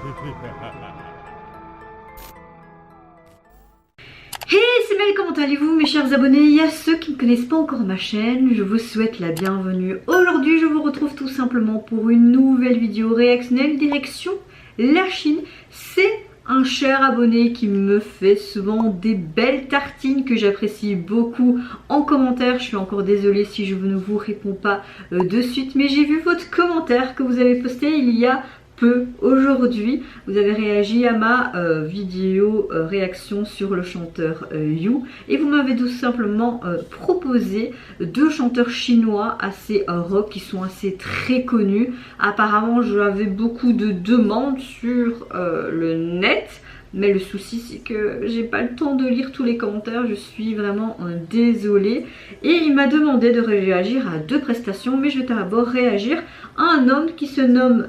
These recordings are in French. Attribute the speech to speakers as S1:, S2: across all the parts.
S1: Hey, c'est Mel, comment allez-vous mes chers abonnés? Et à ceux qui ne connaissent pas encore ma chaîne, je vous souhaite la bienvenue. Aujourd'hui, je vous retrouve tout simplement pour une nouvelle vidéo réactionnelle direction la Chine. C'est un cher abonné qui me fait souvent des belles tartines que j'apprécie beaucoup en commentaire. Je suis encore désolée si je ne vous réponds pas de suite, mais j'ai vu votre commentaire que vous avez posté il y a peu aujourd'hui. Vous avez réagi à ma vidéo réaction sur le chanteur You et vous m'avez tout simplement proposé deux chanteurs chinois assez rock qui sont assez très connus. Apparemment j'avais beaucoup de demandes sur le net, mais le souci c'est que j'ai pas le temps de lire tous les commentaires, je suis vraiment désolée. Et il m'a demandé de réagir à deux prestations, mais je vais d'abord réagir à un homme qui se nomme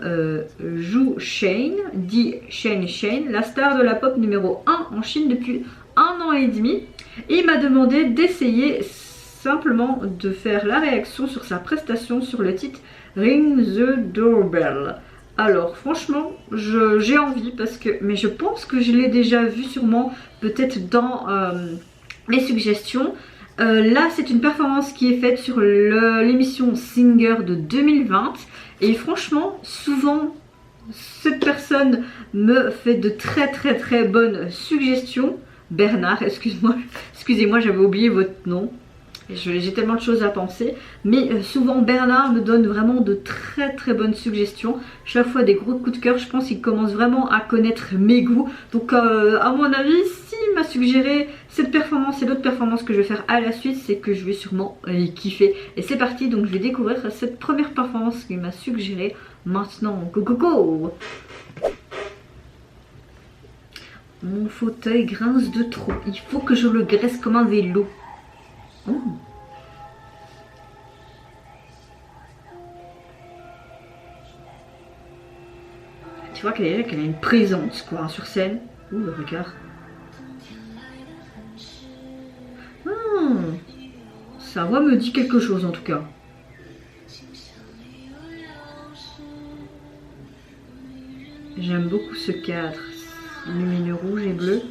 S1: Zhu Shane, dit Shane, la star de la pop numéro 1 en Chine depuis 1 an et demi. Et il m'a demandé d'essayer simplement de faire la réaction sur sa prestation sur le titre Ring the Doorbell. Alors franchement j'ai envie parce que, mais je pense que je l'ai déjà vu sûrement peut-être dans les suggestions. Là c'est une performance qui est faite sur l'émission Singer de 2020 et franchement souvent cette personne me fait de très bonnes suggestions. Bernard, excusez-moi j'avais oublié votre nom. J'ai tellement de choses à penser, mais souvent Bernard me donne vraiment de très bonnes suggestions, chaque fois des gros coups de cœur. Je pense qu'il commence vraiment à connaître mes goûts, donc à mon avis s'il m'a suggéré cette performance et d'autres performances que je vais faire à la suite, c'est que je vais sûrement kiffer. Et c'est parti, donc je vais découvrir cette première performance qu'il m'a suggérée maintenant. Go. Mon fauteuil grince de trop, il faut que je le graisse comme un vélo. Oh. Tu vois qu'elle a une présence quoi sur scène. Ouh, regarde. Sa voix me dit quelque chose en tout cas. J'aime beaucoup ce cadre lumineux rouge et bleu.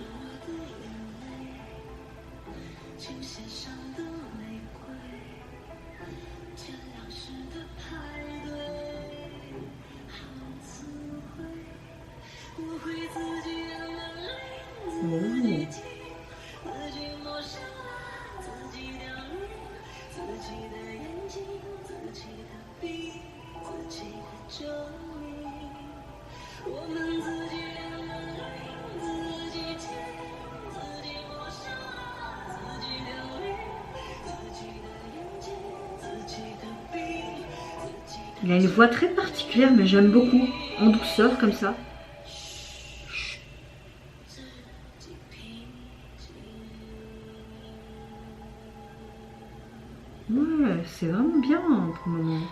S1: Il a une voix très particulière, mais j'aime beaucoup, en douceur comme ça. Ouais, c'est vraiment bien pour le moment.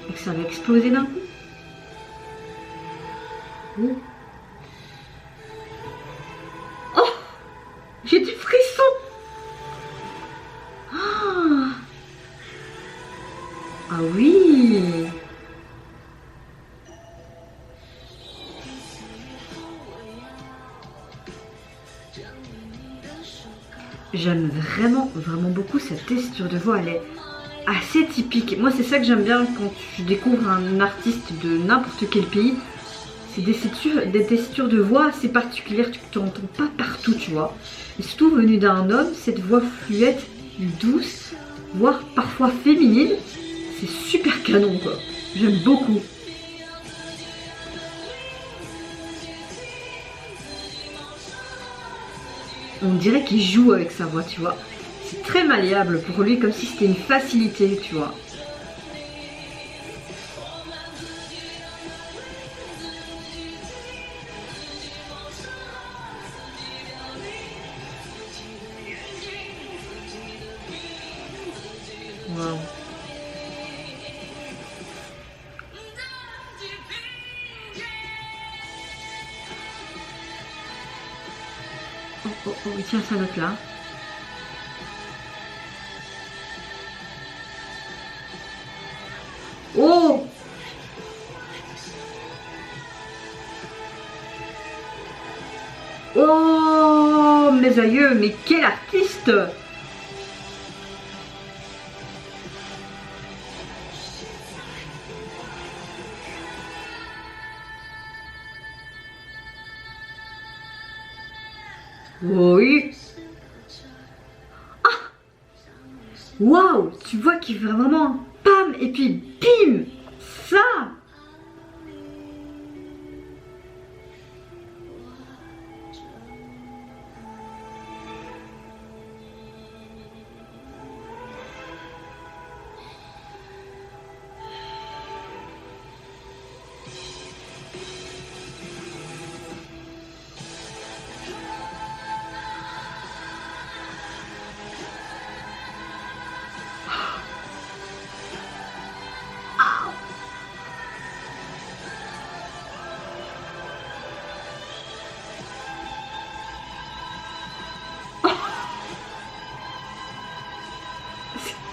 S1: Et que ça va exploser d'un coup. Oh. J'ai du frisson. Ah oui. J'aime vraiment beaucoup cette texture de voix, elle est assez typique. Moi c'est ça que j'aime bien quand je découvre un artiste de n'importe quel pays. C'est des tessitures de voix assez particulières, tu n'entends pas partout, tu vois. Et surtout venue d'un homme, cette voix fluette, douce, voire parfois féminine, c'est super canon quoi. J'aime beaucoup. On dirait qu'il joue avec sa voix, tu vois. C'est très malléable pour lui, comme si c'était une facilité, tu vois. Wow. Oh, il tient sa note là. Oh! Oh, mes aïeux, mais quel artiste! Oui. Ah! Waouh! Tu vois qu'il fait vraiment pam et puis bim! Ça!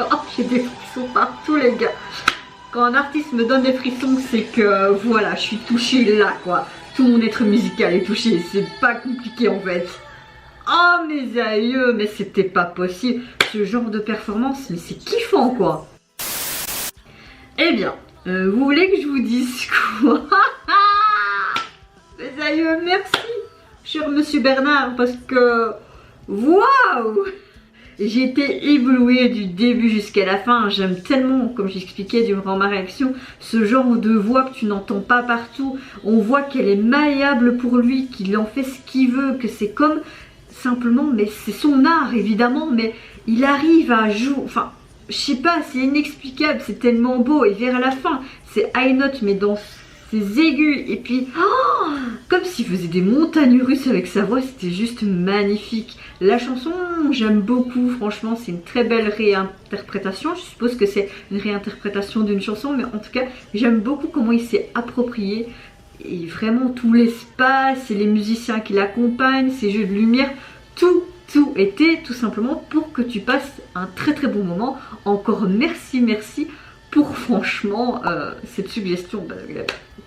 S1: Oh, j'ai des frissons partout les gars. Quand un artiste me donne des frissons, c'est que voilà, je suis touchée là quoi. Tout mon être musical est touché, c'est pas compliqué en fait. Oh mes aïeux, mais c'était pas possible. Ce genre de performance, mais c'est kiffant quoi. Eh bien, vous voulez que je vous dise quoi? Mes aïeux, merci, cher monsieur Bernard, parce que waouh! J'ai été éblouie du début jusqu'à la fin. J'aime tellement, comme j'expliquais durant ma réaction, ce genre de voix que tu n'entends pas partout. On voit qu'elle est malléable pour lui, qu'il en fait ce qu'il veut, que c'est comme simplement, mais c'est son art évidemment, mais il arrive à jouer, enfin, je sais pas, c'est inexplicable, c'est tellement beau. Et vers la fin, c'est high note, mais dans ses aigus, et puis oh, comme s'il faisait des montagnes russes avec sa voix, c'était juste magnifique. La chanson, j'aime beaucoup, franchement, c'est une très belle réinterprétation. Je suppose que c'est une réinterprétation d'une chanson, mais en tout cas, j'aime beaucoup comment il s'est approprié. Et vraiment tout l'espace, et les musiciens qui l'accompagnent, ces jeux de lumière, tout était tout simplement pour que tu passes un très très bon moment. Encore merci pour franchement cette suggestion.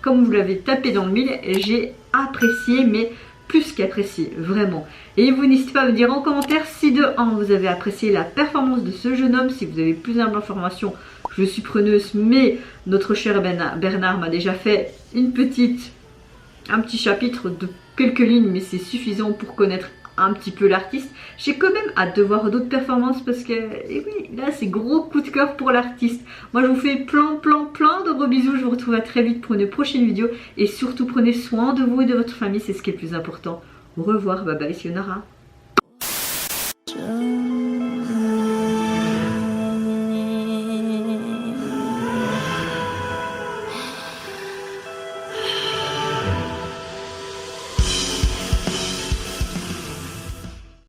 S1: Comme vous l'avez tapé dans le mille, j'ai apprécié, mais plus qu'apprécié, vraiment. Et vous n'hésitez pas à me dire en commentaire si de 1 vous avez apprécié la performance de ce jeune homme. Si vous avez plus d'informations, je suis preneuse, mais notre cher Bernard m'a déjà fait un petit chapitre de quelques lignes, mais c'est suffisant pour connaître un petit peu l'artiste. J'ai quand même hâte de voir d'autres performances parce que, et oui, là c'est gros coup de cœur pour l'artiste. Moi je vous fais plein de gros bisous. Je vous retrouve à très vite pour une prochaine vidéo et surtout prenez soin de vous et de votre famille, c'est ce qui est le plus important. Au revoir, bye bye, sayonara.